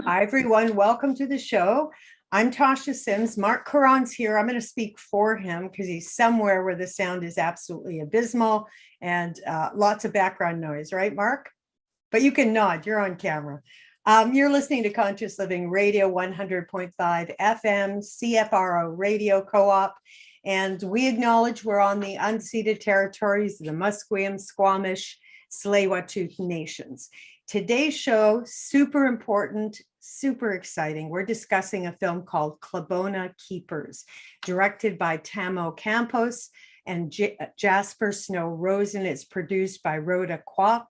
Hi, everyone. Welcome to the show. I'm Tasha Sims. Marc Caron's here. I'm going to speak for him because he's somewhere where the sound is absolutely abysmal and lots of background noise, right, Marc? But you can nod. You're on camera. You're listening to Conscious Living Radio 100.5 FM, CFRO Radio Co-op. And we acknowledge we're on the unceded territories of the Musqueam, Squamish, Tsleil-Waututh nations. Today's show, super important, super exciting. We're discussing a film called Klabona Keepers, directed by Tamo Campos and Jasper Snow Rosen. It's produced by Rhoda Kwok.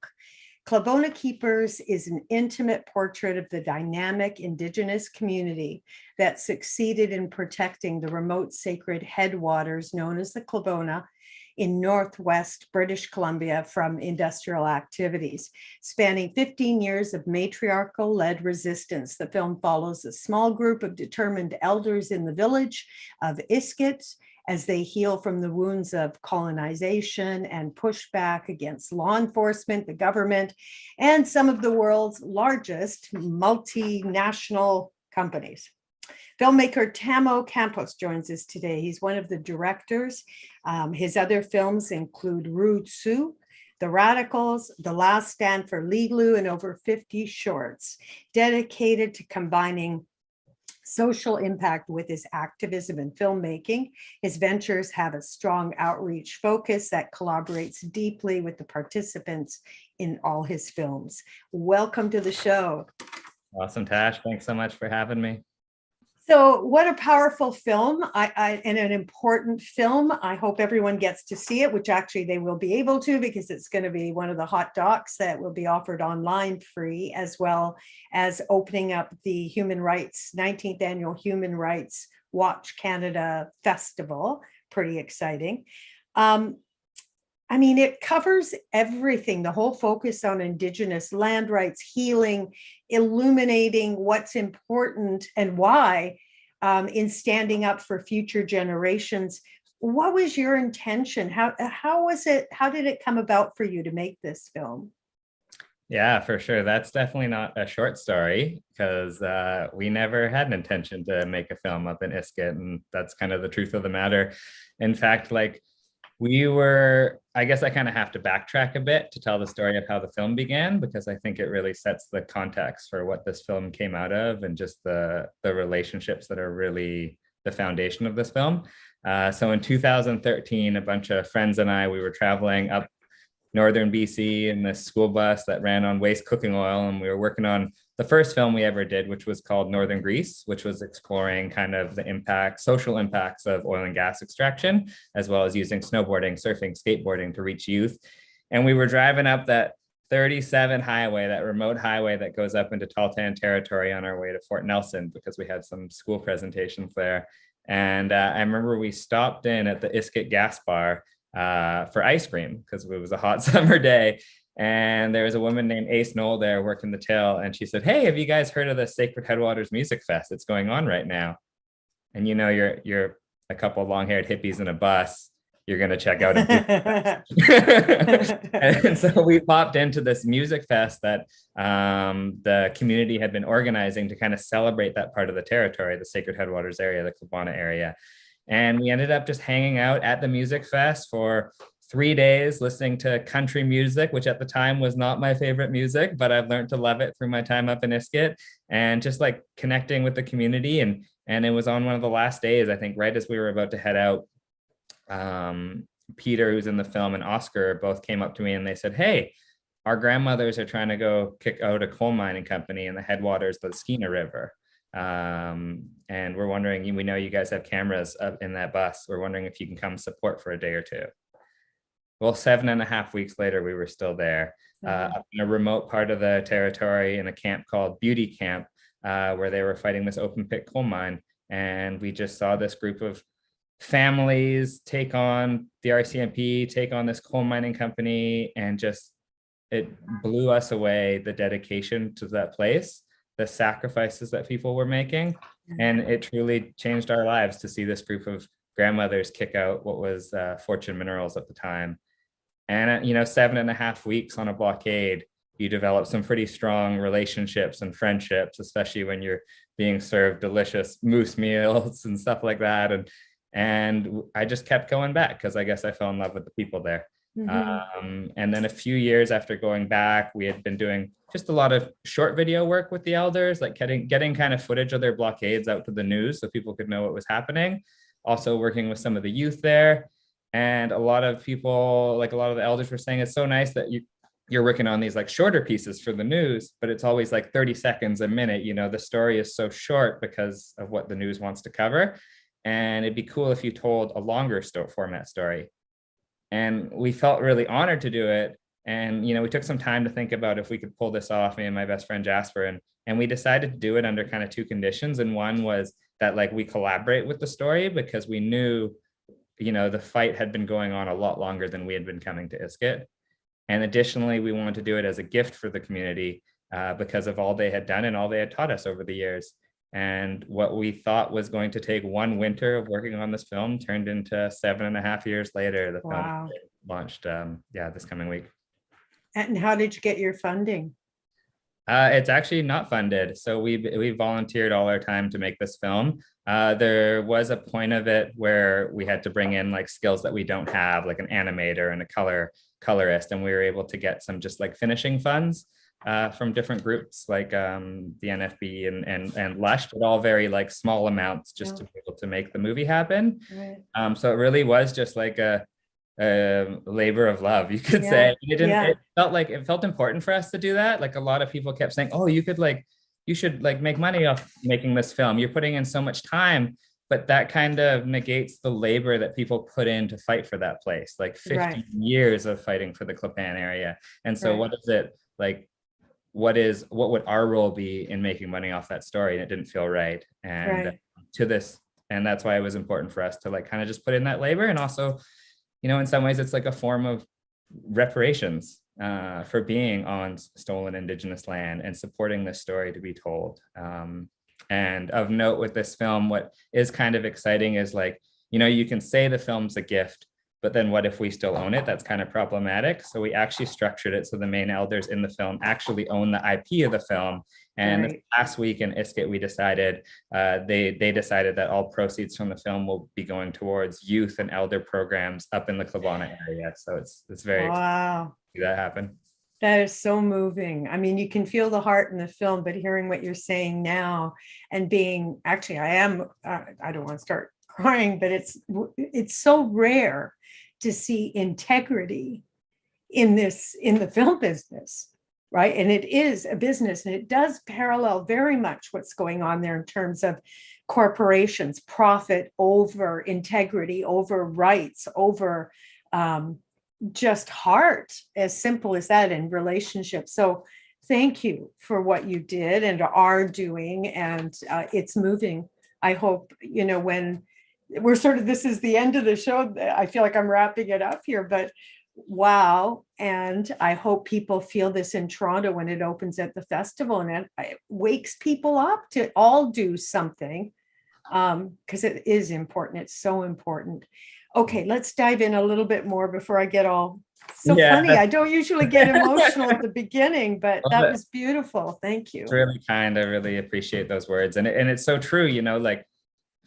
Klabona Keepers is an intimate portrait of the dynamic Indigenous community that succeeded in protecting the remote sacred headwaters known as the Klabona in Northwest British Columbia from industrial activities. Spanning 15 years of matriarchal-led resistance, the film follows a small group of determined elders in the village of Iskut as they heal from the wounds of colonization and pushback against law enforcement, the government, and some of the world's largest multinational companies. Filmmaker Tamo Campos joins us today. He's one of the directors. His other films include Ru Tsu, The Radicals, The Last Stand for Liglu, and over 50 shorts dedicated to combining social impact with his activism and filmmaking. His ventures have a strong outreach focus that collaborates deeply with the participants in all his films. Welcome to the show. Awesome, Tash. Thanks so much for having me. So what a powerful film and an important film. I hope everyone gets to see it, which actually they will be able to because it's going to be one of the hot docs that will be offered online free, as well as opening up the 19th annual Human Rights Watch Canada Festival. Pretty exciting. I mean, it covers everything, the whole focus on Indigenous land rights, healing, illuminating what's important and why in standing up for future generations. What was your intention? How was it? How did it come about for you to make this film? Yeah, for sure. That's definitely not a short story because we never had an intention to make a film up in Iskut, and that's kind of the truth of the matter. In fact, I guess I kind of have to backtrack a bit to tell the story of how the film began, because I think it really sets the context for what this film came out of and just the relationships that are really the foundation of this film. So in 2013, a bunch of friends and we were traveling up northern BC in this school bus that ran on waste cooking oil, and we were working on the first film we ever did, which was called Northern Grease, which was exploring kind of the social impacts of oil and gas extraction, as well as using snowboarding, surfing, skateboarding to reach youth. And we were driving up that 37 highway, that remote highway that goes up into Tahltan territory on our way to Fort Nelson, because we had some school presentations there. And I remember we stopped in at the Iskut gas bar for ice cream because it was a hot summer day. And there was a woman named Ace Knoll there working the till. And she said, "Hey, have you guys heard of the Sacred Headwaters Music Fest? It's going on right now." And you know, you're a couple of long-haired hippies in a bus. You're going to check out a music fest. And so we popped into this music fest that the community had been organizing to kind of celebrate that part of the territory, the Sacred Headwaters area, the Klabona area. And we ended up just hanging out at the music fest for 3 days, listening to country music, which at the time was not my favorite music, but I've learned to love it through my time up in Iskut, and just like connecting with the community. And it was on one of the last days, I think, right as we were about to head out, Peter, who's in the film, and Oscar both came up to me and they said, "Hey, our grandmothers are trying to go kick out a coal mining company in the headwaters of the Skeena River. And we're wondering, we know you guys have cameras up in that bus. We're wondering if you can come support for a day or two." Well, 7.5 weeks later, we were still there, up in a remote part of the territory in a camp called Beauty Camp, where they were fighting this open pit coal mine. And we just saw this group of families take on the RCMP, take on this coal mining company, and just, it blew us away, the dedication to that place, the sacrifices that people were making. And it truly changed our lives to see this group of grandmothers kick out what was Fortune Minerals at the time. And 7.5 weeks on a blockade you develop some pretty strong relationships and friendships, especially when you're being served delicious moose meals and stuff like that. And I just kept going back because I guess I fell in love with the people there. And then a few years after going back, we had been doing just a lot of short video work with the elders, like getting kind of footage of their blockades out to the news so people could know what was happening. Also working with some of the youth there. And a lot of people, like a lot of the elders were saying, it's so nice that you're working on these like shorter pieces for the news, but it's always like 30 seconds a minute. You know, the story is so short because of what the news wants to cover. And it'd be cool if you told a longer format story. And we felt really honored to do it. And, you know, we took some time to think about if we could pull this off, me and my best friend Jasper, and we decided to do it under kind of two conditions. And one was that like we collaborate with the story because we knew, you know, the fight had been going on a lot longer than we had been coming to Iskut. And additionally, we wanted to do it as a gift for the community because of all they had done and all they had taught us over the years. And what we thought was going to take one winter of working on this film turned into 7.5 years later. The film launched, this coming week. And how did you get your funding? It's actually not funded. So we volunteered all our time to make this film. There was a point of it where we had to bring in like skills that we don't have, like an animator and a colorist. And we were able to get some just like finishing funds from different groups like the NFB and Lush, but all very like small amounts just to be able to make the movie happen. Right. So it really was just like a labor of love, you could say. It felt important for us to do that. Like a lot of people kept saying, oh, you should make money off making this film. You're putting in so much time. But that kind of negates the labor that people put in to fight for that place, like 50 years of fighting for the Klabona area. And so what is it like? What would our role be in making money off that story? And it didn't feel right. And and that's why it was important for us to like kind of just put in that labor. And also, you know, in some ways it's like a form of reparations for being on stolen Indigenous land and supporting this story to be told. And of note with this film, what is kind of exciting is like, you know, you can say the film's a gift, but then what if we still own it? That's kind of problematic. So we actually structured it so the main elders in the film actually own the IP of the film. And last week in Iskut, we decided, they decided that all proceeds from the film will be going towards youth and elder programs up in the Klabona area. So it's very exciting to see that happen. That is so moving. I mean, you can feel the heart in the film, but hearing what you're saying now and being, actually, I don't want to start crying, but it's so rare to see integrity in the film business, right? And it is a business, and it does parallel very much what's going on there in terms of corporations, profit over integrity, over rights, over just heart, as simple as that, in relationships. So thank you for what you did and are doing, and it's moving. I hope, you know, when we're this is the end of the show, I feel like I'm wrapping it up here, but wow. And I hope people feel this in Toronto when it opens at the festival, and it wakes people up to all do something, because it is important. It's so important. Okay, let's dive in a little bit more before I get all funny. I don't usually get emotional at the beginning, but that was beautiful. Thank you. It's really kind. I really appreciate those words. And it's so true, you know, like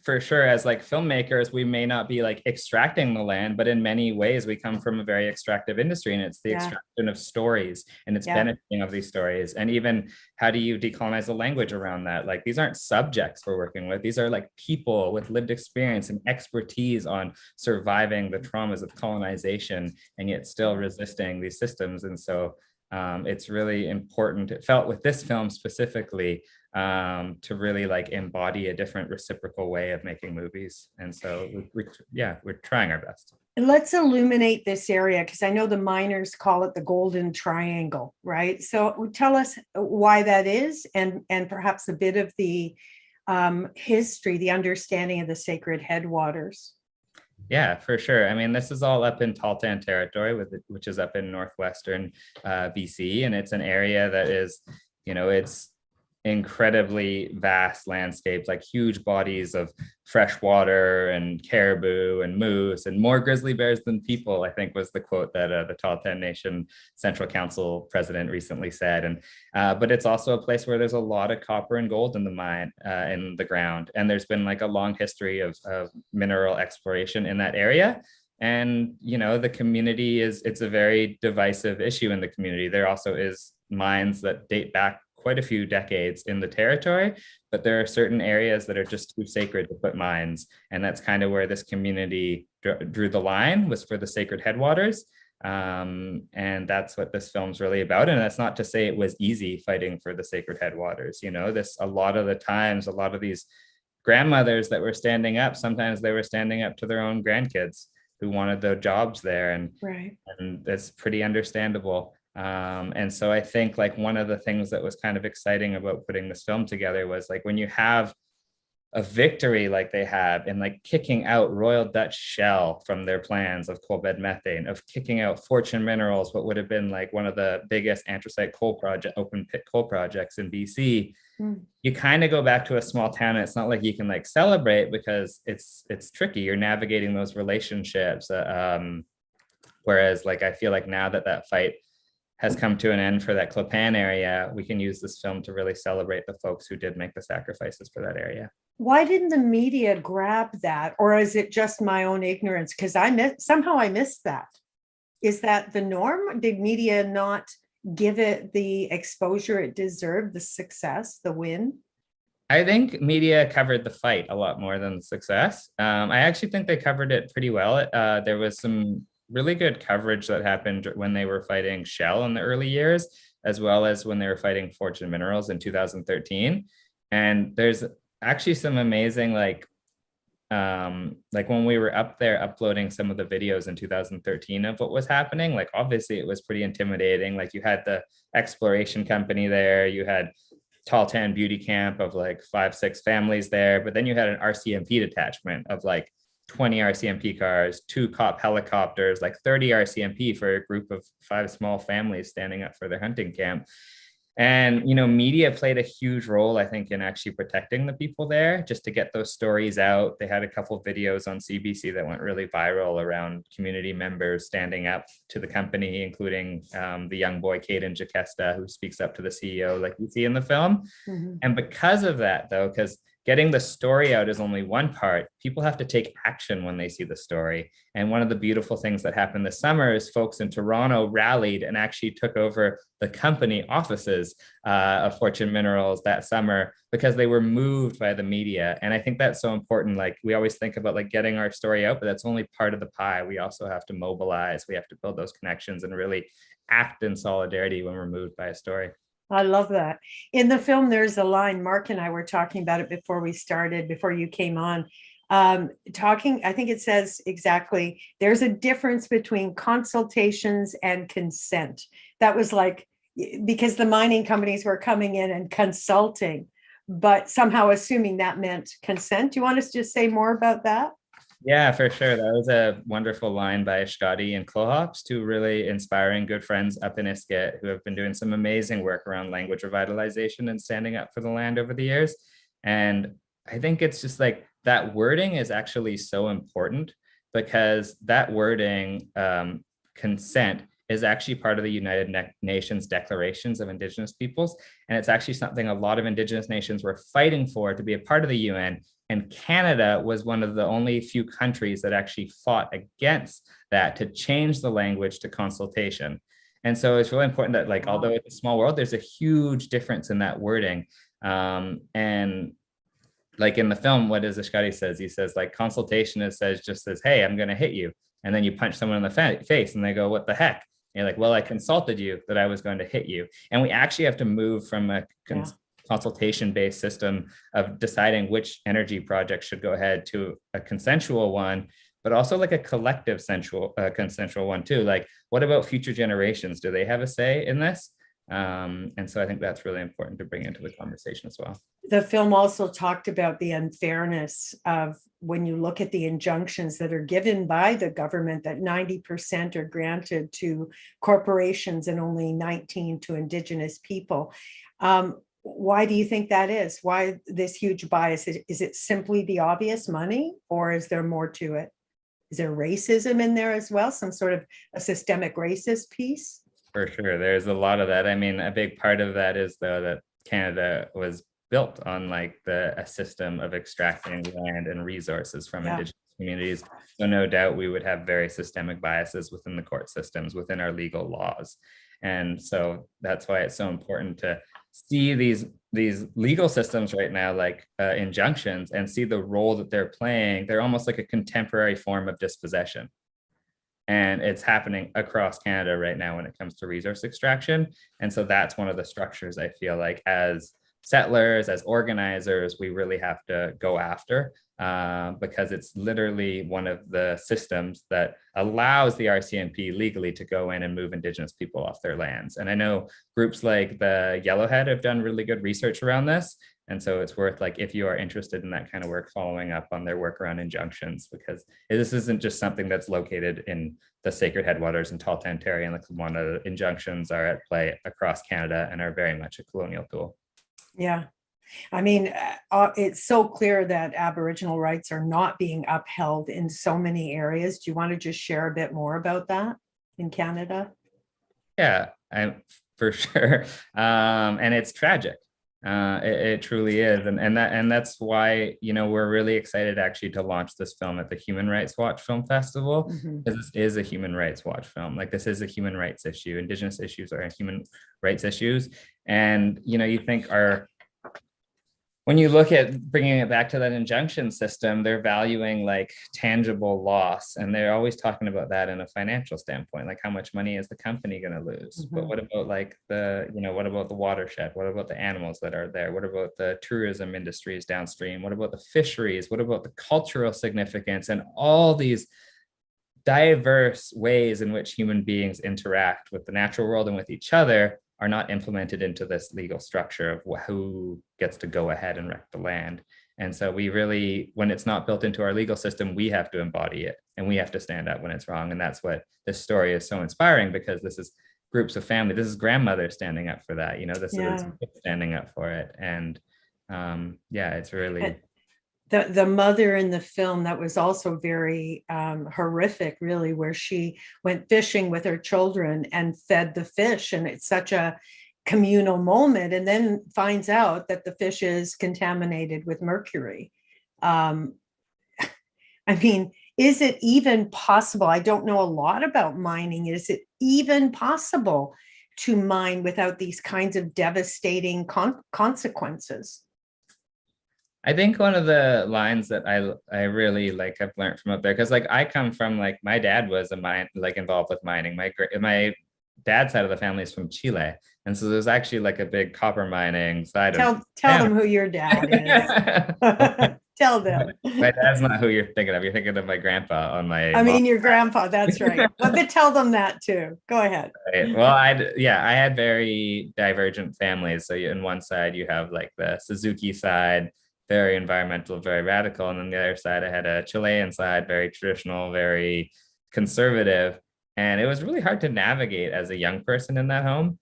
for sure, as like filmmakers, we may not be like extracting the land, but in many ways we come from a very extractive industry, and it's the extraction of stories, and it's benefiting of these stories. And even how do you decolonize the language around that? Like, these aren't subjects we're working with. These are like people with lived experience and expertise on surviving the traumas of colonization, and yet still resisting these systems. And so it's really important. It felt with this film specifically to really like embody a different reciprocal way of making movies. And so we're trying our best. And let's illuminate this area, because I know the miners call it the Golden Triangle, right? So tell us why that is, and perhaps a bit of the history, the understanding of the Sacred Headwaters. Yeah, for sure. I mean, this is all up in Tahltan territory, which is up in northwestern BC, and it's an area that is, you know, it's incredibly vast landscapes, like huge bodies of fresh water and caribou and moose and more grizzly bears than people, I think was the quote that the Tahltan Nation Central Council president recently said. And but it's also a place where there's a lot of copper and gold in the mine, in the ground. And there's been like a long history of mineral exploration in that area. And, you know, the community it's a very divisive issue in the community. There also is mines that date back quite a few decades in the territory, but there are certain areas that are just too sacred to put mines. And that's kind of where this community drew the line, was for the Sacred Headwaters. And that's what this film's really about. And that's not to say it was easy fighting for the Sacred Headwaters. You know, a lot of the times, a lot of these grandmothers that were standing up, sometimes they were standing up to their own grandkids who wanted their jobs there. And that's pretty understandable. And so I think like one of the things that was kind of exciting about putting this film together was like when you have a victory like they have in like kicking out Royal Dutch Shell from their plans of coal bed methane, of kicking out Fortune Minerals, what would have been like one of the biggest anthracite open pit coal projects in BC. You kind of go back to a small town, and it's not like you can like celebrate, because it's tricky. You're navigating those relationships. Whereas like I feel like now that fight has come to an end for that Klabona area, we can use this film to really celebrate the folks who did make the sacrifices for that area. Why didn't the media grab that? Or is it just my own ignorance? Because somehow I missed that. Is that the norm? Did media not give it the exposure it deserved, the success, the win? I think media covered the fight a lot more than the success. I actually think they covered it pretty well. There was some really good coverage that happened when they were fighting Shell in the early years, as well as when they were fighting Fortune Minerals in 2013. And there's actually some amazing, like when we were up there uploading some of the videos in 2013 of what was happening, like obviously it was pretty intimidating. Like you had the exploration company there, you had Tahltan beauty camp of like 5-6 families there, but then you had an RCMP detachment of like 20 RCMP cars, 2 COP helicopters, like 30 RCMP for a group of 5 small families standing up for their hunting camp. And, you know, media played a huge role, I think, in actually protecting the people there, just to get those stories out. They had a couple of videos on CBC that went really viral around community members standing up to the company, including the young boy, Caden Jaquesta, who speaks up to the CEO, like you see in the film. And because of that, though, because getting the story out is only one part, people have to take action when they see the story. And one of the beautiful things that happened this summer is folks in Toronto rallied and actually took over the company offices of Fortune Minerals that summer, because they were moved by the media. And I think that's so important. Like we always think about like getting our story out, but that's only part of the pie. We also have to mobilize, we have to build those connections and really act in solidarity when we're moved by a story. I love that. In the film, there's a line, Marc and I were talking about it before we started, before you came on, I think it says exactly, there's a difference between consultations and consent. That was like, because the mining companies were coming in and consulting, but somehow assuming that meant consent. Do you want us to say more about that? Yeah, for sure. That was a wonderful line by Iskut and Clohops, 2 really inspiring good friends up in Iskut who have been doing some amazing work around language revitalization and standing up for the land over the years. And I think it's just like that wording is actually so important, because that wording, consent, is actually part of the United Nations declarations of Indigenous peoples. And it's actually something a lot of Indigenous nations were fighting for, to be a part of the UN. And Canada was one of the only few countries that actually fought against that, to change the language to consultation. And so it's really important that, like, although it's a small world, there's a huge difference in that wording. And like in the film, what does Iskut says? He says like consultation just says, hey, I'm going to hit you. And then you punch someone in the face and they go, what the heck? And you're like, well, I consulted you that I was going to hit you. And we actually have to move from a consultation-based system of deciding which energy project should go ahead to a consensual one, but also like a collective consensual one too. Like, what about future generations? Do they have a say in this? And so I think that's really important to bring into the conversation as well. The film also talked about the unfairness of when you look at the injunctions that are given by the government, that 90% are granted to corporations and only 19 to Indigenous people. Why do you think that is? Why this huge bias? Is it simply the obvious money, or is there more to it? Is there racism in there as well? Some sort of a systemic racist piece? For sure. There's a lot of that. I mean, a big part of that is though that Canada was built on like a system of extracting land and resources from Indigenous communities. So no doubt we would have very systemic biases within the court systems, within our legal laws. And so that's why it's so important to see these legal systems right now, like injunctions, and see the role that they're playing. They're almost like a contemporary form of dispossession. And it's happening across Canada right now when it comes to resource extraction. And so that's one of the structures I feel like as settlers, as organizers, we really have to go after because it's literally one of the systems that allows the RCMP legally to go in and move Indigenous people off their lands. And I know groups like the Yellowhead have done really good research around this. And so it's worth, like, if you are interested in that kind of work, following up on their work around injunctions, because this isn't just something that's located in the Sacred Headwaters and Tahltan Terry and the Klabona. Injunctions are at play across Canada and are very much a colonial tool. Yeah. I mean, it's so clear that Aboriginal rights are not being upheld in so many areas. Do you want to just share a bit more about that in Canada? Yeah, for sure. And it's tragic. It truly is. And that's why, you know, we're really excited actually to launch this film at the Human Rights Watch Film Festival, because this is a human rights watch film. Like, this is a human rights issue. Indigenous issues are human rights issues. And, you know, you think when you look at bringing it back to that injunction system, they're valuing like tangible loss. And they're always talking about that in a financial standpoint, like how much money is the company going to lose? But what about like what about the watershed? What about the animals that are there? What about the tourism industries downstream? What about the fisheries? What about the cultural significance and all these diverse ways in which human beings interact with the natural world and with each other are not implemented into this legal structure of who gets to go ahead and wreck the land. And so we really, when it's not built into our legal system, we have to embody it and we have to stand up when it's wrong. And that's what this story is so inspiring, because this is groups of family. This is grandmothers standing up for that. You know, this is standing up for it. And yeah, it's really... The mother in the film, that was also very horrific, really, where she went fishing with her children and fed the fish. And it's such a communal moment, and then finds out that the fish is contaminated with mercury. I mean, is it even possible? I don't know a lot about mining. Is it even possible to mine without these kinds of devastating consequences? I think one of the lines that I really like have learned from up there, because like I come from, like, my dad was involved with mining. My dad's side of the family is from Chile, and so there's actually like a big copper mining side. Tell them who your dad is. Tell them. My dad's not who you're thinking of. You're thinking of my grandpa on my... I mean, your grandpa, that's right. But tell them that too. Go ahead. Right. Well, I had very divergent families. So in one side, you have like the Suzuki side, very environmental, very radical. And on the other side, I had a Chilean side, very traditional, very conservative. And it was really hard to navigate as a young person in that home,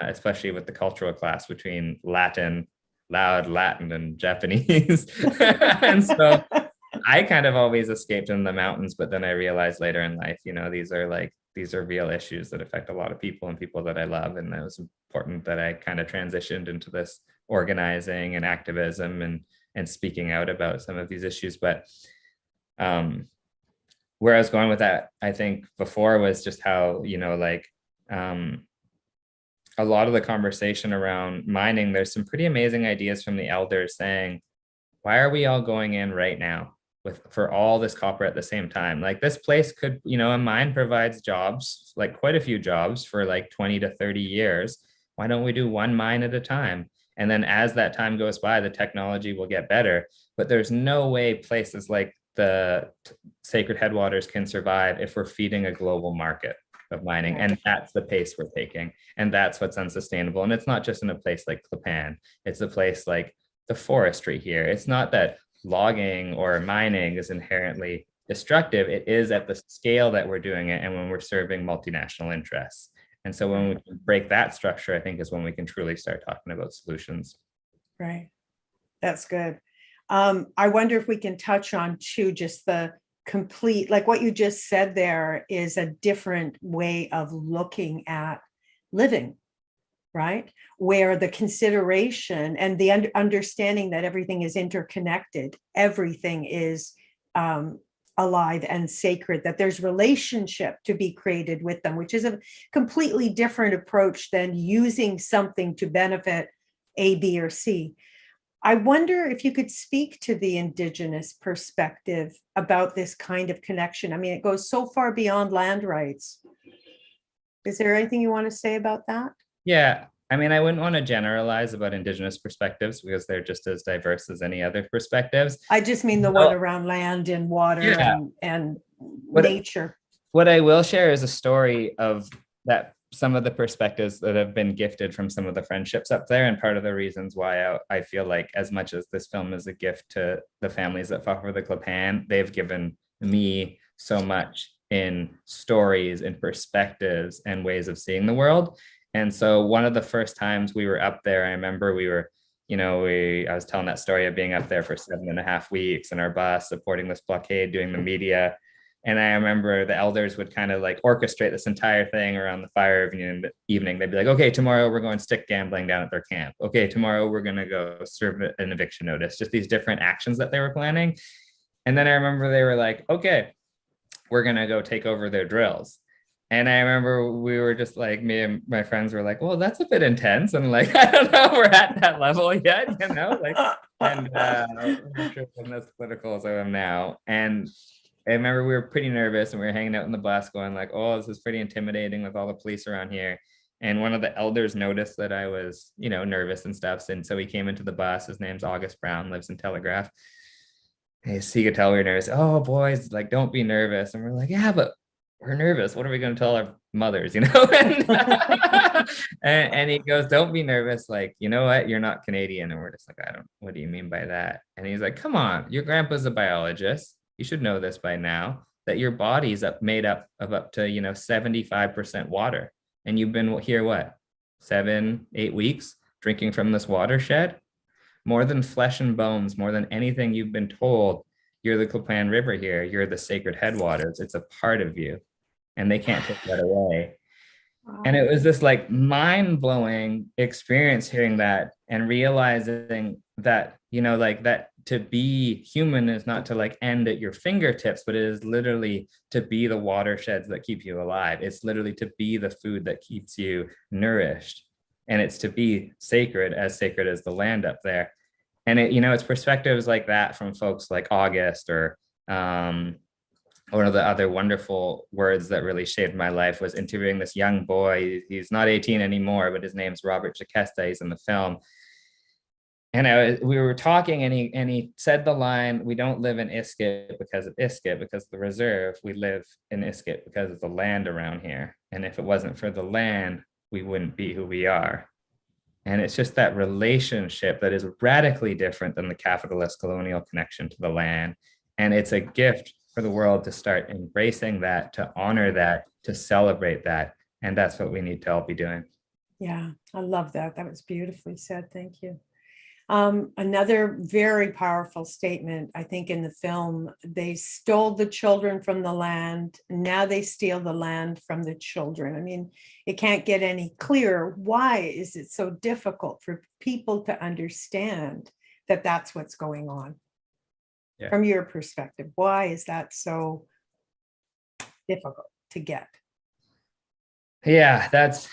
especially with the cultural clash between loud Latin and Japanese. And so I kind of always escaped in the mountains, but then I realized later in life, you know, these are real issues that affect a lot of people and people that I love. And it was important that I kind of transitioned into this organizing and activism and speaking out about some of these issues. But where I was going with that, I think before, was just how, you know, like a lot of the conversation around mining, there's some pretty amazing ideas from the elders saying, why are we all going in right now for all this copper at the same time? Like, this place could, you know, a mine provides jobs, like quite a few jobs for like 20 to 30 years. Why don't we do one mine at a time? And then as that time goes by, the technology will get better. But there's no way places like the Sacred Headwaters can survive if we're feeding a global market of mining. And that's the pace we're taking. And that's what's unsustainable. And it's not just in a place like Clapan. It's a place like the forestry here. It's not that logging or mining is inherently destructive. It is at the scale that we're doing it and when we're serving multinational interests. And so when we break that structure, I think is when we can truly start talking about solutions. Right. That's good. I wonder if we can touch on too, just the complete, like what you just said there is a different way of looking at living, right? Where the consideration and the understanding that everything is interconnected, everything is alive and sacred, that there's relationship to be created with them, which is a completely different approach than using something to benefit A, B, or C. I wonder if you could speak to the Indigenous perspective about this kind of connection. I mean, it goes so far beyond land rights. Is there anything you want to say about that? Yeah, I mean, I wouldn't want to generalize about Indigenous perspectives because they're just as diverse as any other perspectives. I just mean the one around land and water and nature. What I will share is a story of that, some of the perspectives that have been gifted from some of the friendships up there. And part of the reasons why I feel like, as much as this film is a gift to the families that fought for the Klabona, they've given me so much in stories and perspectives and ways of seeing the world. And so one of the first times we were up there, I remember we were, I was telling that story of being up there for 7.5 weeks in our bus, supporting this blockade, doing the media. And I remember the elders would kind of like orchestrate this entire thing around the fire evening. They'd be like, okay, tomorrow we're going stick gambling down at their camp. Okay, tomorrow we're going to go serve an eviction notice, just these different actions that they were planning. And then I remember they were like, okay, we're going to go take over their drills. And I remember we were just like, me and my friends were like, well, that's a bit intense. And like, I don't know, we're at that level yet, like, and I'm not sure if I'm as political as I am now. And I remember we were pretty nervous and we were hanging out in the bus going like, oh, this is pretty intimidating with all the police around here. And one of the elders noticed that I was, nervous and stuff. And so he came into the bus. His name's August Brown, lives in Telegraph. He could tell we were nervous. Oh, boys, like, don't be nervous. And we're like, yeah, but we're nervous. What are we going to tell our mothers, and he goes, don't be nervous. Like, you know what? You're not Canadian. And we're just like, what do you mean by that? And he's like, come on, your grandpa's a biologist. You should know this by now, that your body's made up of up to, 75% water. And you've been here, what, 7-8 weeks drinking from this watershed? More than flesh and bones, more than anything you've been told, you're the Klabona River here. You're the Sacred Headwaters. It's a part of you. And they can't take that away. Wow. And it was this like mind-blowing experience hearing that and realizing that, like that to be human is not to like end at your fingertips, but it is literally to be the watersheds that keep you alive. It's literally to be the food that keeps you nourished. And it's to be sacred as the land up there. And it's perspectives like that from folks like August, or one of the other wonderful words that really shaped my life was interviewing this young boy. He's not 18 anymore, but his name's Robert Jaquesta. He's in the film. And we were talking and he said the line, we don't live in Iskut because of Iskut, because of the reserve. We live in Iskut because of the land around here. And if it wasn't for the land, we wouldn't be who we are. And it's just that relationship that is radically different than the capitalist colonial connection to the land. And it's a gift for the world to start embracing that, to honor that, to celebrate that. And that's what we need to all be doing. Yeah, I love that. That was beautifully said. Thank you. Another very powerful statement, I think, in the film, they stole the children from the land. Now they steal the land from the children. I mean, it can't get any clearer. Why is it so difficult for people to understand that that's what's going on? Yeah. From your perspective, why is that so difficult to get? Yeah, that's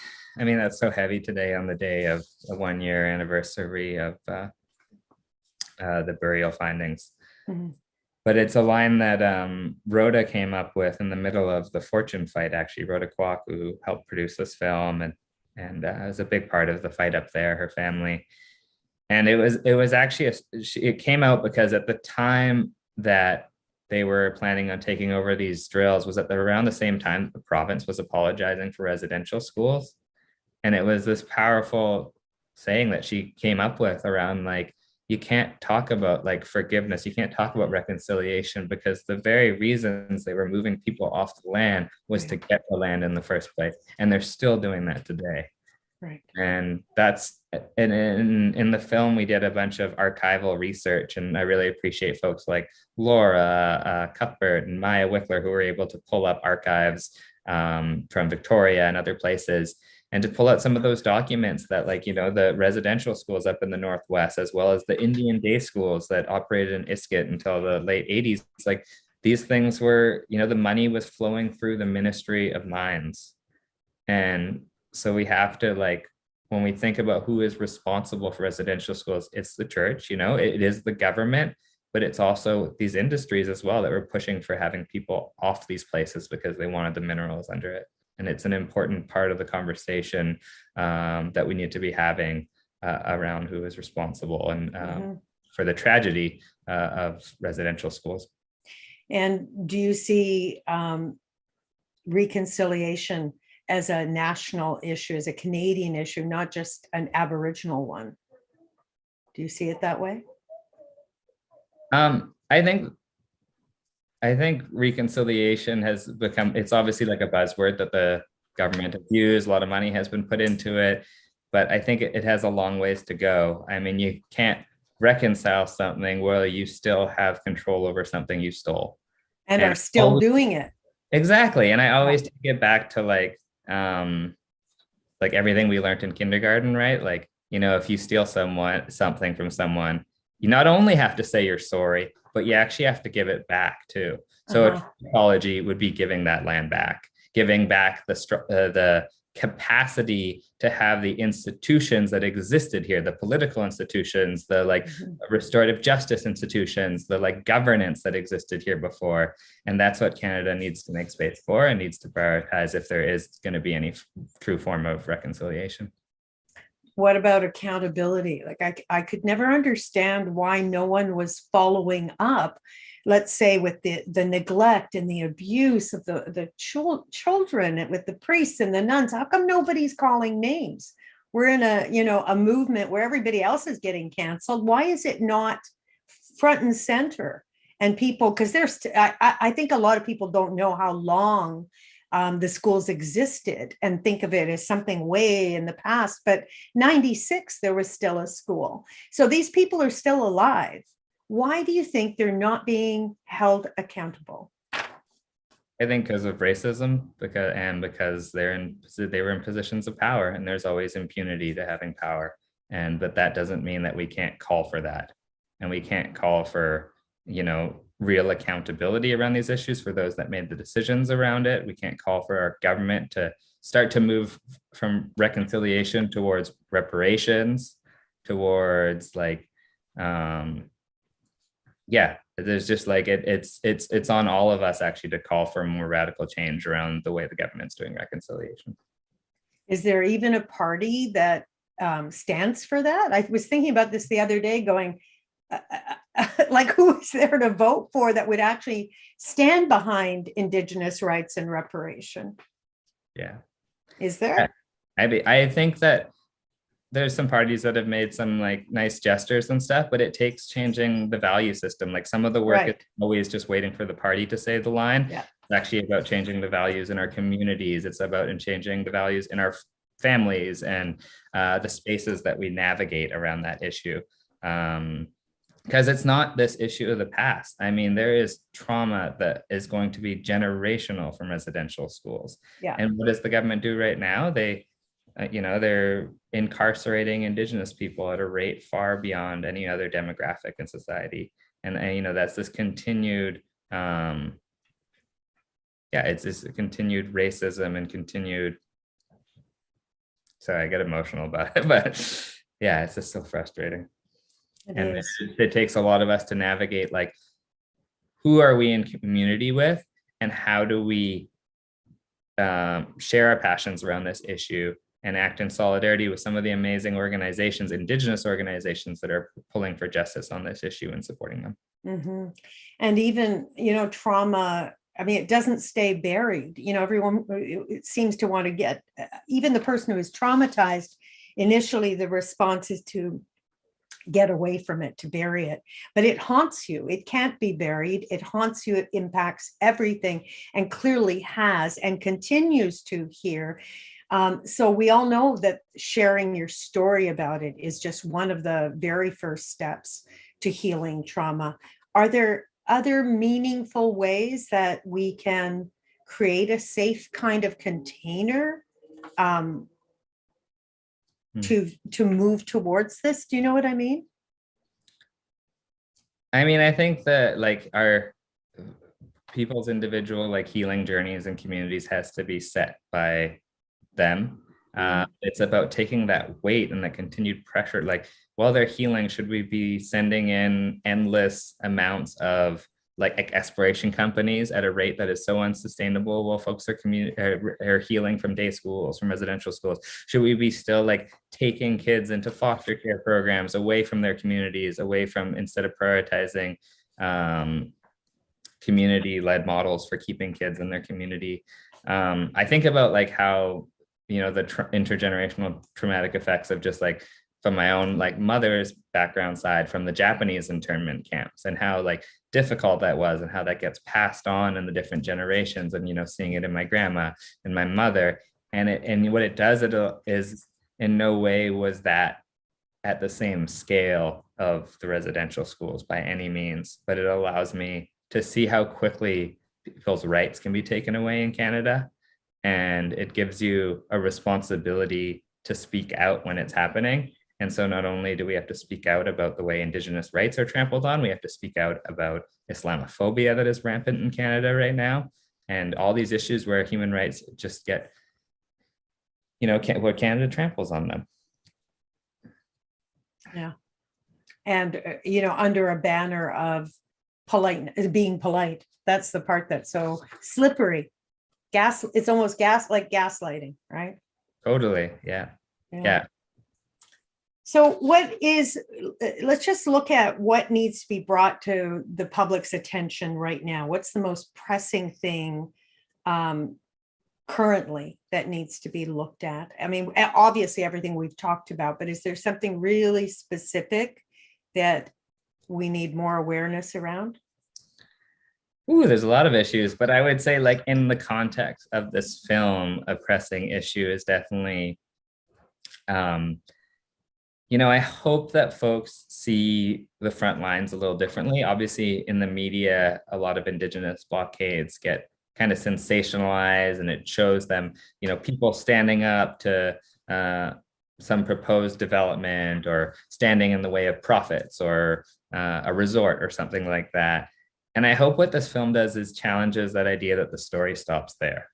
so heavy today on the day of the 1-year anniversary of the burial findings. Mm-hmm. But it's a line that Rhoda came up with in the middle of the Fortune fight, actually. Rhoda Kwok, who helped produce this film and was a big part of the fight up there, her family. And it was actually, it came out because at the time that they were planning on taking over these drills was at around the same time the province was apologizing for residential schools. And it was this powerful saying that she came up with around like, you can't talk about like forgiveness. You can't talk about reconciliation, because the very reasons they were moving people off the land was to get the land in the first place. And they're still doing that today. Right. And that's, and in the film, we did a bunch of archival research, and I really appreciate folks like Laura Cuthbert and Maya Wickler, who were able to pull up archives from Victoria and other places, and to pull out some of those documents that, like, you know, the residential schools up in the Northwest, as well as the Indian day schools that operated in Iskut until the late 80s. Like, these things were, you know, the money was flowing through the Ministry of Mines. And so we have to, like, when we think about who is responsible for residential schools, it's the church, you know, it is the government, but it's also these industries as well that were pushing for having people off these places because they wanted the minerals under it. And it's an important part of the conversation that we need to be having around who is responsible and for the tragedy of residential schools. And do you see reconciliation as a national issue, as a Canadian issue, not just an Aboriginal one? Do you see it that way? I think reconciliation has become, it's obviously like a buzzword that the government has used. A lot of money has been put into it, but I think it has a long ways to go. I mean, you can't reconcile something where you still have control over something you stole. And are still doing it. Exactly. And I always take it back to like everything we learned in kindergarten, right? Like, you know, if you steal something from someone, you not only have to say you're sorry, but you actually have to give it back too. So a apology would be giving that land back, giving back the capacity to have the institutions that existed here, the political institutions, the like restorative justice institutions, the like governance that existed here before. And that's what Canada needs to make space for and needs to prioritize if there is going to be any true form of reconciliation. What about accountability? Like I could never understand why no one was following up, let's say with the neglect and the abuse of the children, with the priests and the nuns. How come nobody's calling names? We're in a movement where everybody else is getting canceled. Why is it not front and center? And people, because I think a lot of people don't know how long the schools existed and think of it as something way in the past, but 96, there was still a school. So these people are still alive. Why do you think they're not being held accountable? I think because of racism, because they were in positions of power, and there's always impunity to having power. But that doesn't mean that we can't call for that. And we can't call for, you know, real accountability around these issues for those that made the decisions around it. We can't call for our government to start to move from reconciliation towards reparations, towards like, there's just like, it's on all of us actually to call for more radical change around the way the government's doing reconciliation. Is there even a party that stands for that? I was thinking about this the other day going, like, who is there to vote for that would actually stand behind Indigenous rights and reparation? Yeah. Is there? I think that there's some parties that have made some like nice gestures and stuff, but it takes changing the value system. Like some of the work is always just waiting for the party to say the line. Yeah. It's actually about changing the values in our communities. It's about changing the values in our families and the spaces that we navigate around that issue. Because it's not this issue of the past. I mean, there is trauma that is going to be generational from residential schools. Yeah. And what does the government do right now? They're incarcerating Indigenous people at a rate far beyond any other demographic in society. And that's this continued, it's this continued racism and continued, sorry, I get emotional about it, but yeah, it's just so frustrating. It takes a lot of us to navigate, like, who are we in community with, and how do we share our passions around this issue and act in solidarity with some of the amazing organizations, Indigenous organizations that are pulling for justice on this issue and supporting them. And even, trauma, I mean, it doesn't stay buried. Everyone, it seems to want to get, even the person who is traumatized, initially the response is to get away from it, to bury it. But it haunts you. It can't be buried. It haunts you. It impacts everything, and clearly has and continues to here. So we all know that sharing your story about it is just one of the very first steps to healing trauma. Are there other meaningful ways that we can create a safe kind of container to move towards this? Do you know what I mean? I mean, I think that like our people's individual like healing journeys and communities has to be set by them. It's about taking that weight and the continued pressure. Like while they're healing, should we be sending in endless amounts of like exploration companies at a rate that is so unsustainable while folks are healing from day schools, from residential schools? Should we be still like taking kids into foster care programs away from their communities, away from, instead of prioritizing community-led models for keeping kids in their community? I think about like how, you know, the intergenerational traumatic effects of just like from my own like mother's background side from the Japanese internment camps, and how like difficult that was, and how that gets passed on in the different generations, and, you know, seeing it in my grandma and my mother. And what it does, it is in no way was that at the same scale of the residential schools by any means, but it allows me to see how quickly people's rights can be taken away in Canada. And it gives you a responsibility to speak out when it's happening. And so not only do we have to speak out about the way Indigenous rights are trampled on, we have to speak out about Islamophobia that is rampant in Canada right now, and all these issues where human rights just get, you know, where Canada tramples on them. Yeah. And, you know, under a banner of being polite. That's the part that's so slippery. It's almost like gaslighting, right? Totally. Yeah. So let's just look at what needs to be brought to the public's attention right now. What's the most pressing thing currently that needs to be looked at? I mean, obviously everything we've talked about, but is there something really specific that we need more awareness around? Ooh, there's a lot of issues, but I would say like in the context of this film, a pressing issue is definitely, you know, I hope that folks see the front lines a little differently. Obviously in the media, a lot of Indigenous blockades get kind of sensationalized, and it shows them, you know, people standing up to some proposed development, or standing in the way of profits, or a resort or something like that. And I hope what this film does is challenges that idea that the story stops there.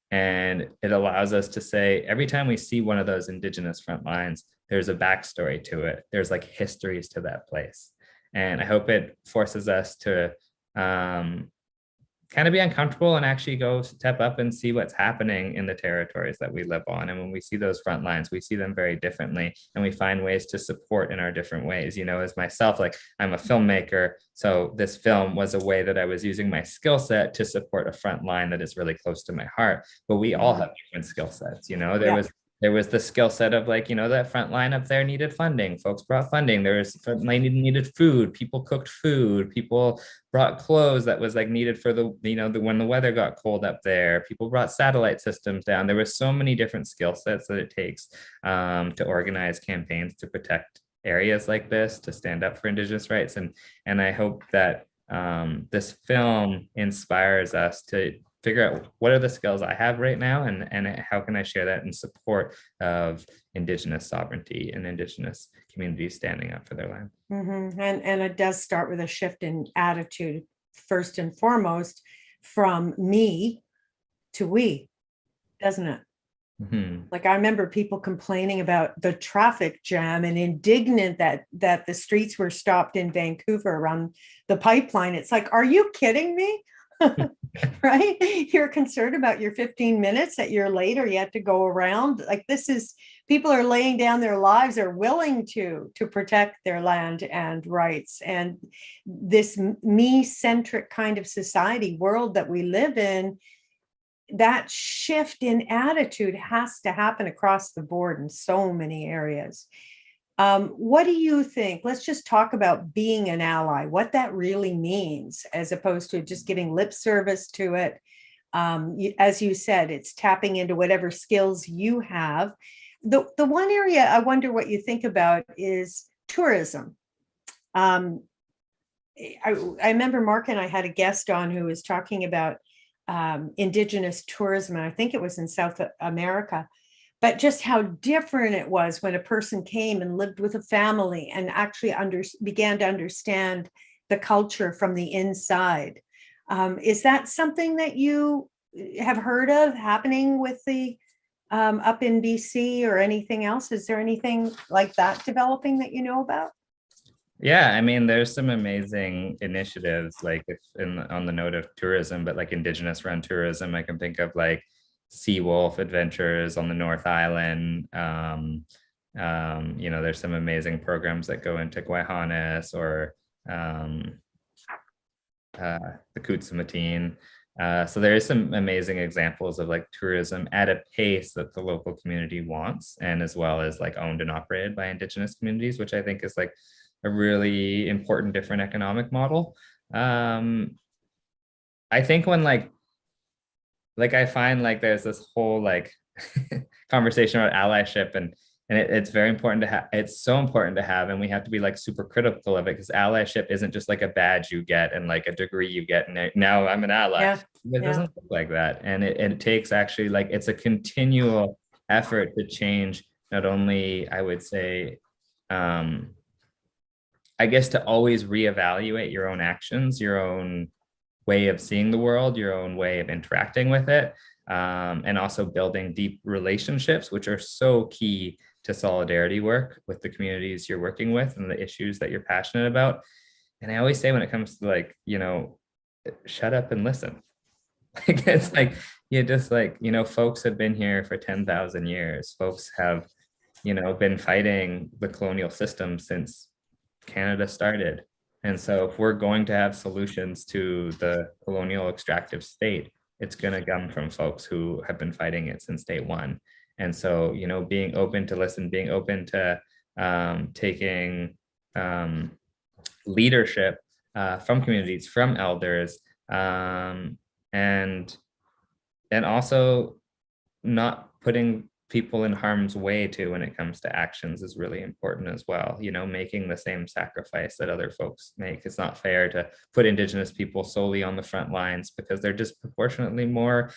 And it allows us to say, every time we see one of those Indigenous front lines, there's a backstory to it. There's like histories to that place. And I hope it forces us to kind of be uncomfortable and actually go step up and see what's happening in the territories that we live on. And when we see those front lines, we see them very differently, and we find ways to support in our different ways. You know, as myself, like I'm a filmmaker, so this film was a way that I was using my skill set to support a front line that is really close to my heart. But we all have different skill sets. You know, there was the skill set of like, you know, that front line up there needed funding. Folks brought funding. There was front line needed food. People cooked food. People brought clothes that was like needed for the, you know, when the weather got cold up there. People brought satellite systems down. There were so many different skill sets that it takes to organize campaigns to protect areas like this, to stand up for Indigenous rights. And I hope that this film inspires us to figure out what are the skills I have right now, and how can I share that in support of Indigenous sovereignty and Indigenous communities standing up for their land. Mm-hmm. And it does start with a shift in attitude, first and foremost, from me to we, doesn't it? Mm-hmm. Like I remember people complaining about the traffic jam and indignant that the streets were stopped in Vancouver around the pipeline. It's like, are you kidding me? Right? You're concerned about your 15 minutes that you're late or you have to go around. Like this is, people are laying down their lives, are willing to protect their land and rights. And this me-centric kind of society world that we live in, that shift in attitude has to happen across the board in so many areas. What do you think? Let's just talk about being an ally, what that really means, as opposed to just giving lip service to it. As you said, it's tapping into whatever skills you have. The one area I wonder what you think about is tourism. Um, I remember Marc and I had a guest on who was talking about Indigenous tourism, and I think it was in South America, but just how different it was when a person came and lived with a family and actually began to understand the culture from the inside. Is that something that you have heard of happening with the up in BC or anything else? Is there anything like that developing that you know about? Yeah, I mean, there's some amazing initiatives, like if on the note of tourism, but like Indigenous run tourism. I can think of like Sea Wolf Adventures on the North Island. There's some amazing programs that go into Guayhanes or the Kutsumateen. So there is some amazing examples of like tourism at a pace that the local community wants, and as well as like owned and operated by Indigenous communities, which I think is like a really important different economic model. I think when like I find like there's this whole like conversation about allyship, and it's very important to have. It's so important to have, and we have to be like super critical of it, because allyship isn't just like a badge you get and like a degree you get and now I'm an ally. Yeah, It doesn't look like that, and it takes actually like it's a continual effort to change. Not only, I would say, I guess, to always reevaluate your own actions, your own way of seeing the world, your own way of interacting with it, and also building deep relationships, which are so key to solidarity work with the communities you're working with and the issues that you're passionate about. And I always say, when it comes to like, shut up and listen. Like, it's like, you just like, folks have been here for 10,000 years. Folks have, been fighting the colonial system since Canada started. And so if we're going to have solutions to the colonial extractive state, it's going to come from folks who have been fighting it since day one. And so, being open to listen, being open to taking leadership from communities, from elders, and also not putting people in harm's way too when it comes to actions is really important as well. Making the same sacrifice that other folks make. It's not fair to put Indigenous people solely on the front lines, because they're disproportionately more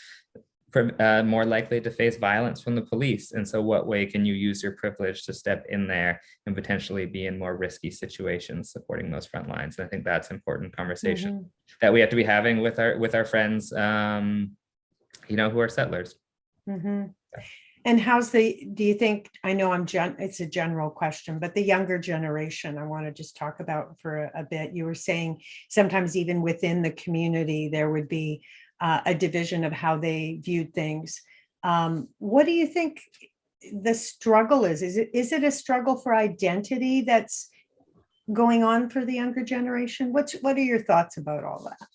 likely to face violence from the police. And so what way can you use your privilege to step in there and potentially be in more risky situations supporting those front lines? And I think that's important conversation that we have to be having with our friends, who are settlers. And do you think, I know it's a general question, but the younger generation, I want to just talk about for a bit. You were saying sometimes even within the community, there would be a division of how they viewed things. What do you think the struggle is? Is it a struggle for identity that's going on for the younger generation? What are your thoughts about all that?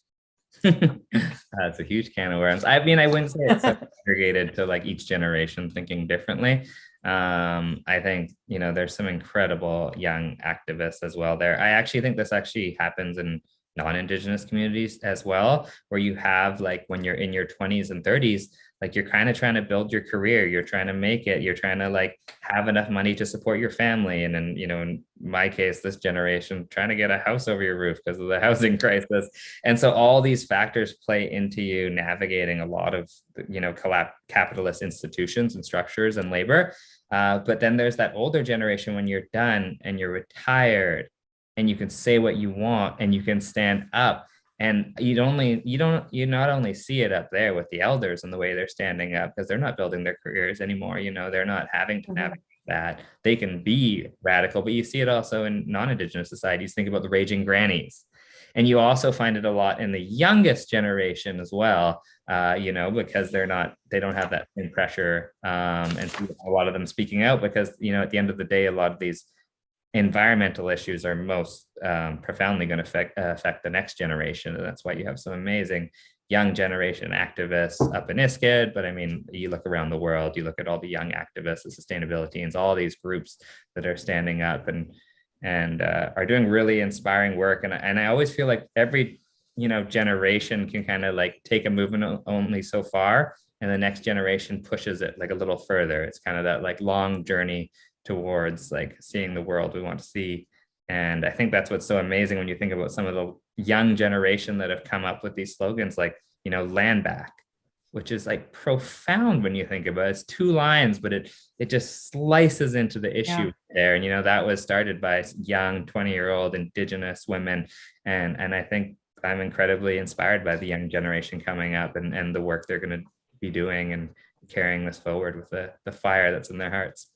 That's a huge can of worms. I mean, I wouldn't say it's segregated to like each generation thinking differently. I think, there's some incredible young activists as well there. I actually think this actually happens in non-Indigenous communities as well, where you have like, when you're in your 20s and 30s, like you're kind of trying to build your career, you're trying to make it, you're trying to like have enough money to support your family. And then, in my case, this generation trying to get a house over your roof because of the housing crisis. And so all these factors play into you navigating a lot of, capitalist institutions and structures and labor. But then there's that older generation when you're done and you're retired and you can say what you want and you can stand up. And you not only see it up there with the elders and the way they're standing up, because they're not building their careers anymore. They're not having to navigate that. They can be radical, but you see it also in non-Indigenous societies. Think about the raging grannies. And you also find it a lot in the youngest generation as well, because they don't have that same pressure. And so a lot of them speaking out because, at the end of the day, a lot of these environmental issues are most profoundly going to affect the next generation. And that's why you have some amazing young generation activists up in Iskut, but I mean, you look around the world, you look at all the young activists, the sustainability, and all these groups that are standing up and are doing really inspiring work. And I always feel like every generation can kind of like take a movement only so far, and the next generation pushes it like a little further. It's kind of that like long journey towards like seeing the world we want to see. And I think that's what's so amazing when you think about some of the young generation that have come up with these slogans like, land back, which is like profound when you think about it. It's 2 lines, but it just slices into the issue there. And, that was started by young 20-year-old Indigenous women. And I think I'm incredibly inspired by the young generation coming up and the work they're going to be doing and carrying this forward with the fire that's in their hearts.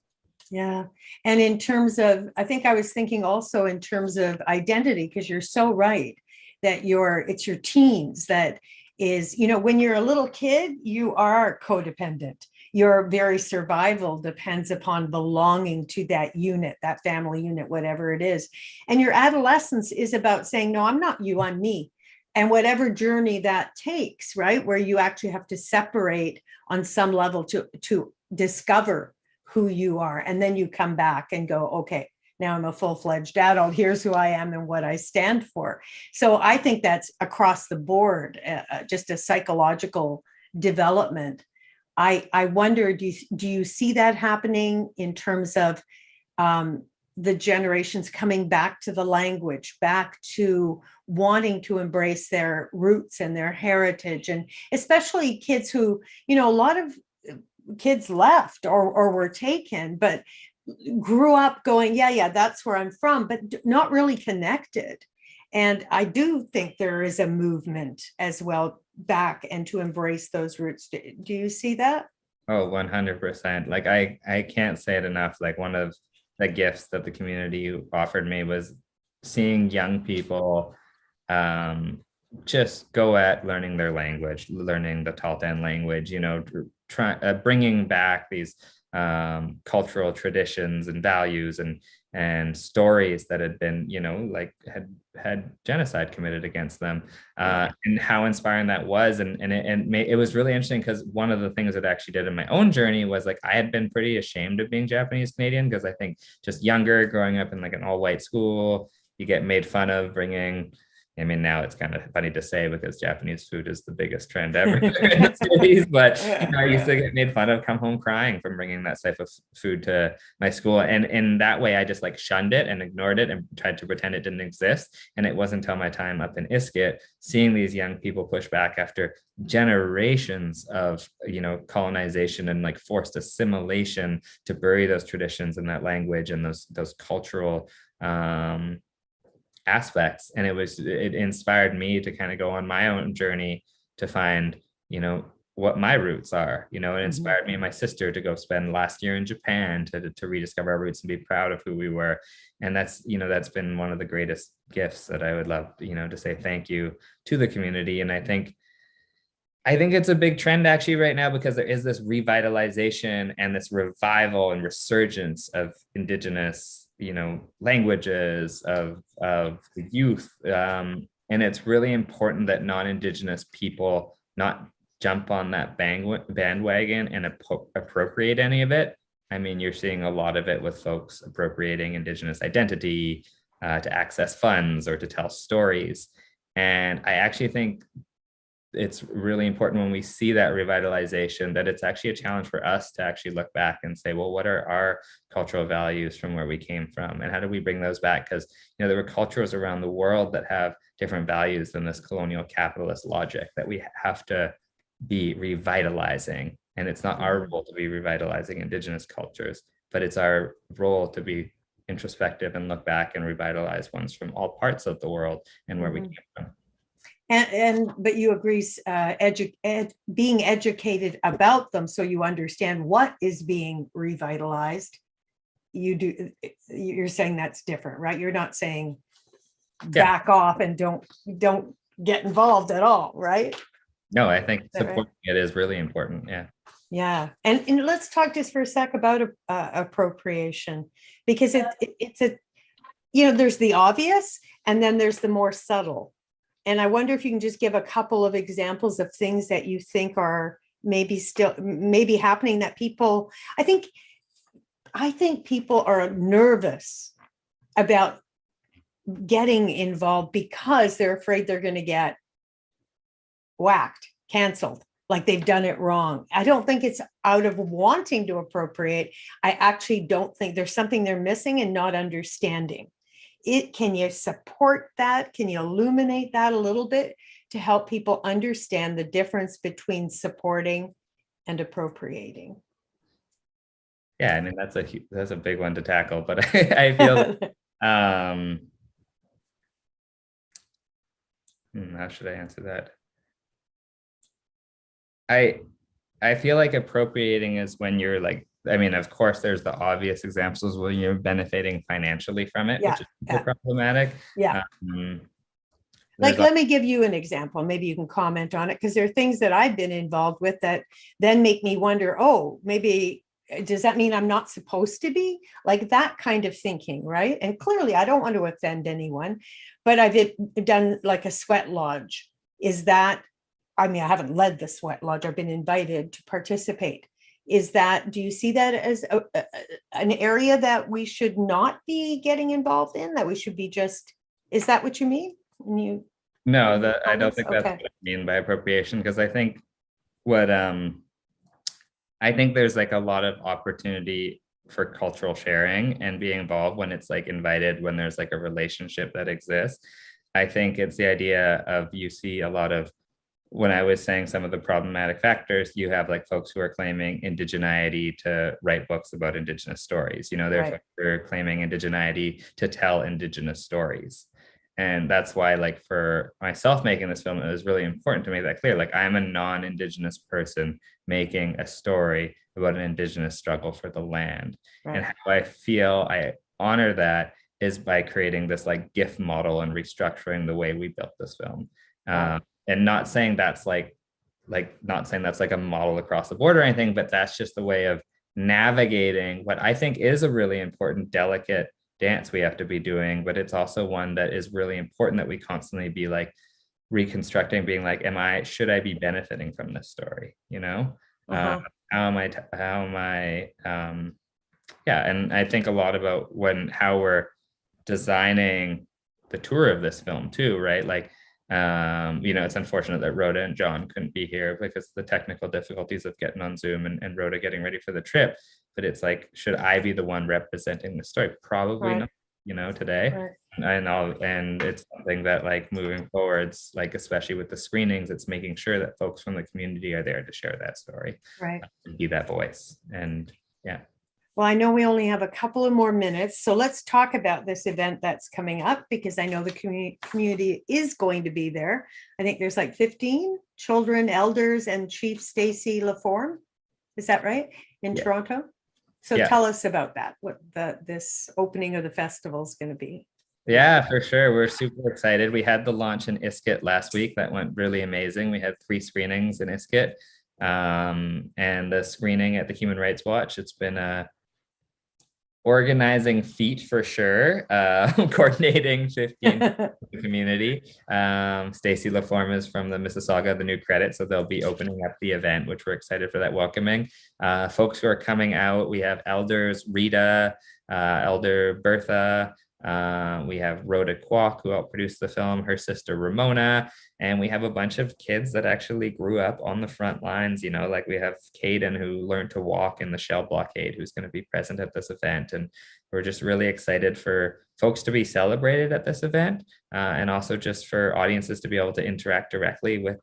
Yeah. And in terms of, I think I was thinking also in terms of identity, because you're so right that it's your teens that is, when you're a little kid, you are codependent. Your very survival depends upon belonging to that unit, that family unit, whatever it is. And your adolescence is about saying, no, I'm not you, I'm me. And whatever journey that takes, right, where you actually have to separate on some level to discover who you are. And then you come back and go, okay, now I'm a full-fledged adult. Here's who I am and what I stand for. So I think that's across the board, just a psychological development. I wonder, do you see that happening in terms of the generations coming back to the language, back to wanting to embrace their roots and their heritage, and especially kids who, a lot of kids left or were taken, but grew up going, yeah, that's where I'm from, but not really connected. And I do think there is a movement as well back and to embrace those roots. Do you see that? Oh, 100%. Like I can't say it enough. Like one of the gifts that the community offered me was seeing young people just go at learning their language, learning the Tahltan language, bringing back these cultural traditions and values and stories that had been, had genocide committed against them, and how inspiring that was. And it was really interesting because one of the things that I actually did in my own journey was like, I had been pretty ashamed of being Japanese Canadian, because I think just younger, growing up in like an all-white school, you get made fun of bringing, I mean, now it's kind of funny to say because Japanese food is the biggest trend ever in the cities, but I used to get made fun of, come home crying from bringing that type of food to my school. And in that way, I just like shunned it and ignored it and tried to pretend it didn't exist. And it wasn't until my time up in Iskut, seeing these young people push back after generations of, colonization and like forced assimilation, to bury those traditions and that language and those cultural aspects. And it inspired me to kind of go on my own journey to find, what my roots are, it inspired me and my sister to go spend last year in Japan to rediscover our roots and be proud of who we were. And that's been one of the greatest gifts that I would love, to say thank you to the community. And I think it's a big trend actually right now, because there is this revitalization and this revival and resurgence of Indigenous languages, of the youth, and it's really important that non-Indigenous people not jump on that bandwagon and appropriate any of it. I mean, you're seeing a lot of it with folks appropriating Indigenous identity to access funds or to tell stories. And I actually think it's really important when we see that revitalization, that it's actually a challenge for us to actually look back and say, well, what are our cultural values from where we came from? And how do we bring those back? Because, there were cultures around the world that have different values than this colonial capitalist logic that we have to be revitalizing. And it's not our role to be revitalizing Indigenous cultures, but it's our role to be introspective and look back and revitalize ones from all parts of the world and where we came from. But you agree, being educated about them so you understand what is being revitalized. You're saying that's different, right? You're not saying back off and don't get involved at all, right? No, I think supporting it is really important. Yeah. Yeah. And let's talk just for a sec about appropriation, because it's there's the obvious and then there's the more subtle. And I wonder if you can just give a couple of examples of things that you think are maybe happening that people, I think people are nervous about getting involved because they're afraid they're going to get whacked, canceled, like they've done it wrong. I don't think it's out of wanting to appropriate. I actually don't think there's something they're missing and not understanding. Can you support that? Can you illuminate that a little bit to help people understand the difference between supporting and appropriating? Yeah, I mean, that's a big one to tackle, but I feel how should I answer that? I feel like appropriating is when you're like, I mean, of course, there's the obvious examples where you're benefiting financially from it, which is problematic. Yeah. Like, let me give you an example. Maybe you can comment on it, because there are things that I've been involved with that then make me wonder, oh, maybe, does that mean I'm not supposed to be? Like that kind of thinking, right? And clearly I don't want to offend anyone, but I've done like a sweat lodge. Is that, I mean, I haven't led the sweat lodge. I've been invited to participate. Do you see that as an area that we should not be getting involved in, that we should be is that what you mean? No, I don't think that's what I mean by appropriation, because I think I think there's like a lot of opportunity for cultural sharing and being involved when it's like invited, when there's like a relationship that exists. I think it's the idea of, you see a lot of, when I was saying some of the problematic factors, you have like folks who are claiming indigeneity to write books about Indigenous stories. They're claiming indigeneity to tell Indigenous stories. And that's why, like, for myself making this film, it was really important to make that clear. Like, I'm a non-Indigenous person making a story about an Indigenous struggle for the land. Right. And how I feel I honor that is by creating this like gift model and restructuring the way we built this film. Wow. And not saying that's like a model across the board or anything, but that's just the way of navigating what I think is a really important, delicate dance we have to be doing, but it's also one that is really important that we constantly be like reconstructing, being like, should I be benefiting from this story? How am I and I think a lot about how we're designing the tour of this film too, right? Like, it's unfortunate that Rhoda and John couldn't be here because the technical difficulties of getting on Zoom and Rhoda getting ready for the trip. But it's like, should I be the one representing the story? Probably not, today. Right. And it's something that, like, moving forwards, like, especially with the screenings, it's making sure that folks from the community are there to share that story, right? Be that voice. And yeah. Well, I know we only have a couple of more minutes, so let's talk about this event that's coming up, because I know the community is going to be there. I think there's like 15 children, elders, and Chief Stacy LaForme. Is that right? In Toronto? So tell us about that, what this opening of the festival is going to be. Yeah, for sure. We're super excited. We had the launch in Iskut last week. That went really amazing. We had 3 screenings in Iskut. And the screening at the Human Rights Watch, it's been a organizing feat for sure, coordinating 15 the community. Stacy LaForme is from the Mississauga, the new credit, so they'll be opening up the event, which we're excited for that welcoming. Folks who are coming out, we have elders Rita, Elder Bertha, we have Rhoda Kwok, who helped produce the film, her sister Ramona, and we have a bunch of kids that actually grew up on the front lines. Like we have Caden, who learned to walk in the Shell blockade, who's going to be present at this event. And we're just really excited for folks to be celebrated at this event, and also just for audiences to be able to interact directly with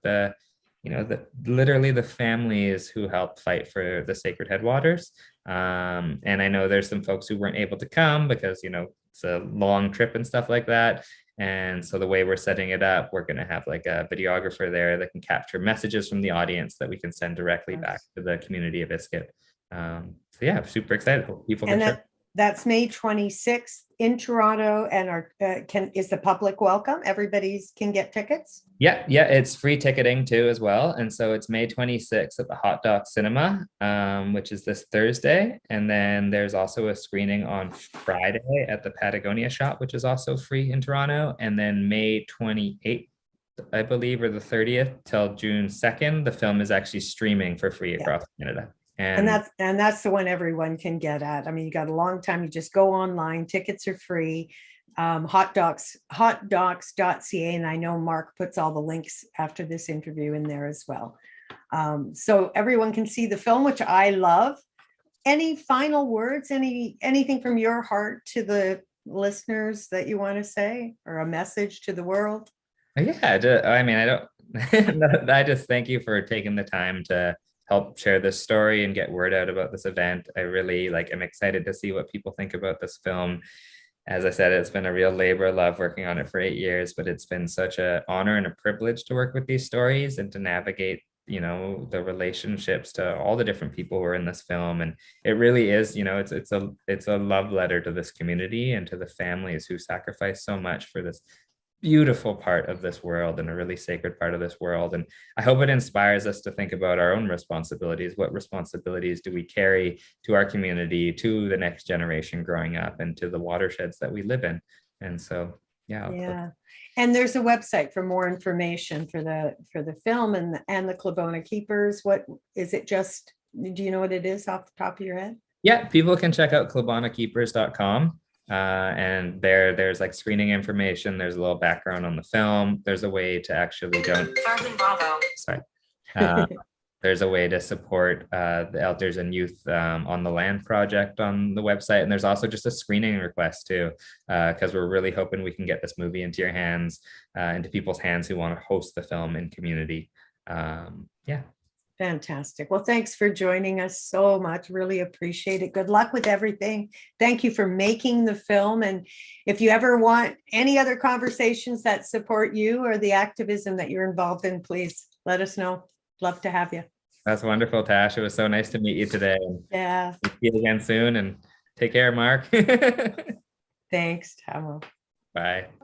literally the families who helped fight for the Sacred Headwaters. And I know there's some folks who weren't able to come because, it's a long trip and stuff like that. And so the way we're setting it up, we're going to have like a videographer there that can capture messages from the audience that we can send directly back to the community of Iskut. So yeah, super excited. Hope people can that's May 26th in Toronto, and is the public welcome? Everybody can get tickets? Yeah, it's free ticketing too as well. And so it's May 26th at the Hot Dog Cinema, which is this Thursday. And then there's also a screening on Friday at the Patagonia Shop, which is also free in Toronto. And then May 28th I believe, or the 30th till June 2nd, the film is actually streaming for free across Canada. And that's the one everyone can get at. I mean, you got a long time. You just go online. Tickets are free. Hotdocs.ca, and I know Marc puts all the links after this interview in there as well. So everyone can see the film, which I love. Any final words? Anything from your heart to the listeners that you want to say, or a message to the world? Yeah, I mean, I don't. I just thank you for taking the time to help share this story and get word out about this event. I really am excited to see what people think about this film. As I said, it's been a real labor of love working on it for 8 years, but it's been such an honor and a privilege to work with these stories and to navigate, the relationships to all the different people who are in this film. And it really is, it's a love letter to this community and to the families who sacrifice so much for this beautiful part of this world and a really sacred part of this world. And I hope it inspires us to think about our own responsibilities. What responsibilities do we carry to our community, to the next generation growing up, and to the watersheds that we live in? And so, yeah. And there's a website for more information for the film and the Klabona Keepers. What is it? Just, do you know what it is off the top of your head? Yeah, people can check out KlabonaKeepers.com. And there's screening information. There's a little background on the film. There's a way to actually go. There's a way to support the elders and youth on the land project on the website. And there's also just a screening request too, because we're really hoping we can get this movie into your hands, into people's hands who want to host the film in community. Fantastic. Well, thanks for joining us so much. Really appreciate it. Good luck with everything. Thank you for making the film. And if you ever want any other conversations that support you or the activism that you're involved in, please let us know. Love to have you. That's wonderful, Tash. It was so nice to meet you today. Yeah. See you again soon, and take care, Marc. Thanks, Tamo. Bye.